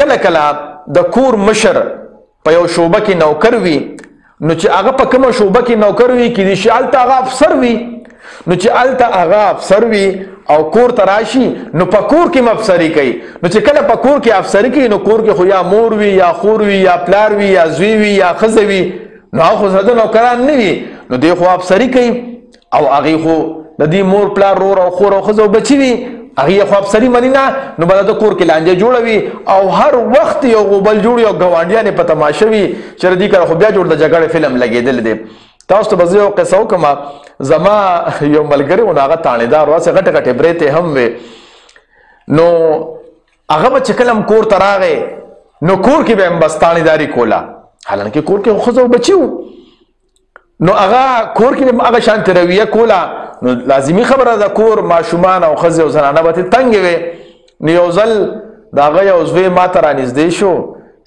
کله کله د کور مشر په یو شعبه کې نوکر وي نو چې هغه په کومه شعبه کې نوکر وي کېدای شي هلته هغه افسر وي نو چې هلته هغه افسر وي او کور ته راشي نو په کور کې افسري کوي نو چې کله په کور کې افسري کوي نو کور کې خو یا مور وي یا خور وي یا پلار وي یا زوی وي یا ښځه وي نو هغه خو زده نوکران نه وي نو دی خو افسري کوي او هغې خو د دې مور پلار رور او خور او ښځه او بچي وي هغې خو افسري مني نه نو به د کور کې لانجه جوړوي او هر وخت یو غوبل جوړ یو ګاونډیانې په تماشه وي چې د دې کره خو بیا جوړ د جګړې فلم لګېدلی دی تاسو ته به زه یو قصه وکړم زما یو ملګری و نو هغه تاڼېدار و هسې غټې غټې برېتې هم وې نو هغه به چې کله هم کور ته راغی نو کور کې به هم بس تاڼېداري کوله حالانکې کور کې ښځه او بچي وو نو هغه کور کې به هغه شانتې رویه کوله نو لازمي خبره ده کور ماشومان او ښځې او زنانه به ترې تنګې وې نو یو ځل د هغه یو زوی ما ته رانږدې شو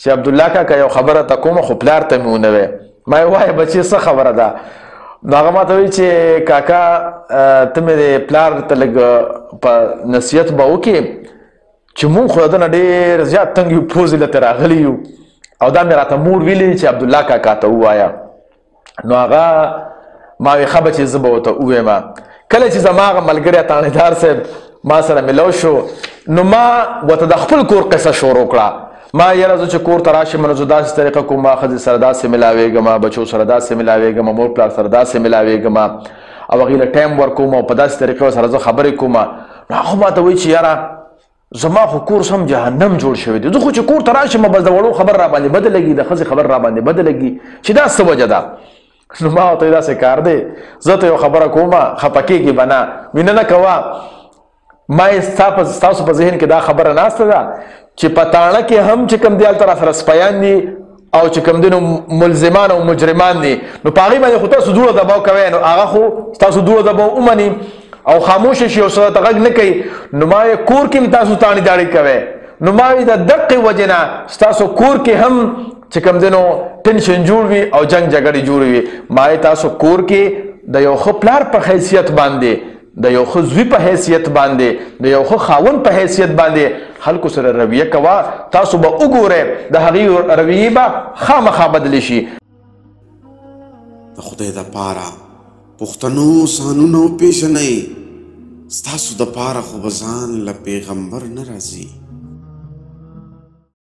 چې عبدالله کاکا یو خبره ته کومه خو پلار ته مې ونه وې ما یې وایه بچې څه خبره ده نو هغه ما ته وایي چې کاکا ته مې د پلار ته لږ په نصیحت به وکړې چې مونږ خو د ده نه ډېر زیات تنګ یو پوځې له ترې راغلي یو او دا مې راته مور ویلي چې عبدالله کاکا ته ووایه نو هغه ما وی ښه بچې زه به ورته ووایم کله چې زما هغه ملګری تاڼېدار صاحب ما سره ملو شو نو ما ورته د خپل کور قصه شروع کړه ما یاره زه چې کور ته راشم نو زه داسې طریقه کوم ښځې سره داسې ملاوېږم بچو سره داسې ملاوېږم مور پلار سره داسې ملاوېږم او هغې له ټایم ورکوم او په داسې طریقه سره زه خبرې کوم نو هغه ما ته وایي چې یاره زما خو کور سم جهنم جوړ شوی دی زه خو چې کور ته راشم بس د وړو خبر را باندې بده لګي د ښځې خبر را باندې بده لګي چې دا څه وجه ده نو ما ورته وایي داسې کار دی زه ته یو خبره کوم خفه کېږي به نه مینه نه کوه ما یې ستاسو په ذهن کې دا خبره ناسته ده چې په تاڼه کې هم چې کوم دی هلته راسره سپیان دي او چې کوم دی نو ملزمان او مجرمان دي نو په هغې باندې خو تاسو دوړه دباو کوئ نو هغه خو ستاسو دوړه دباو ومني او خاموشه شي او څه ته غږ نه کوي نو ما یې کور کې هم تاسو تاڼې داړې کوئ نو ما وایي د دقې وجې نه ستاسو کور کې هم چې کوم دی نو ټینشن جوړ وي او جنګ جګړې جوړې وي ما یې تاسو کور کې د یو ښه پلار په حیثیت باندې د یو ښه زوی په حیثیت باندې د یو ښه خاوند په حیثیت باندې خلکو سره رویه کوه تاسو به وګورئ د هغې رویې به خامخا بدلې شي د خدای دپاره پښتنو ځانونه وپېژنئ ستاسو دپاره خو به ځان له پیغمبر نه راځي